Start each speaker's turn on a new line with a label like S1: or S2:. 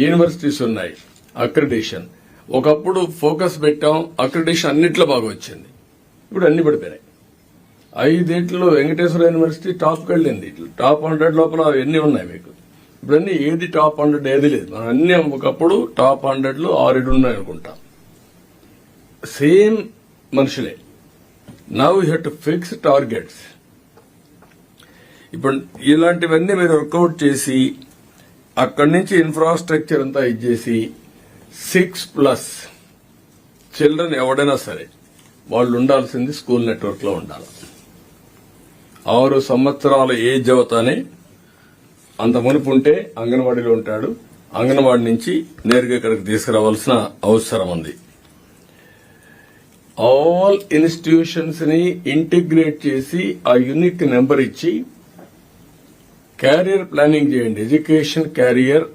S1: Universities ఉన్నాయి, accreditation. ఒకప్పుడు focus పెట్టాం, అక్రిడిషన్ అన్నిట్లో బాగా వచ్చింది. ఇప్పుడు అన్ని పడిపోయినాయి. 5 వెంకటేశ్వర యూనివర్సిటీ టాప్కి వెళ్ళింది. టాప్ 100 లోపల ఎన్ని ఉన్నాయి మీకు? ఇప్పుడు అన్ని ఏది టాప్ 100 ఏది లేదు. మనం అన్ని ఒకప్పుడు టాప్ 100 6 ఉన్నాయి అనుకుంటాం. సేమ్ మనుషులే. Now you have to fix targets. ఇప్పుడు ఇలాంటివన్నీ మీరు వర్కౌట్ చేసి అక్కడి నుంచి ఇన్ఫ్రాస్ట్రక్చర్ అంతా ఇచ్చేసి 6+ చిల్డ్రన్ ఎవడైనా సరే వాళ్ళు ఉండాల్సింది స్కూల్ నెట్వర్క్ లో ఉండాలి. 6 సంవత్సరాల ఏజ్ అవుతానే అంత మునుపు ఉంటే అంగన్వాడీలో ఉంటాడు. అంగన్వాడీ నుంచి నేరుగా ఇక్కడికి తీసుకురావాల్సిన అవసరం ఉంది. ఆల్ ఇన్స్టిట్యూషన్స్ ని ఇంటిగ్రేట్ చేసి ఆ యూనిక్ నెంబర్ ఇచ్చి క్యారియర్ ప్లానింగ్ చేయండి. Education carrier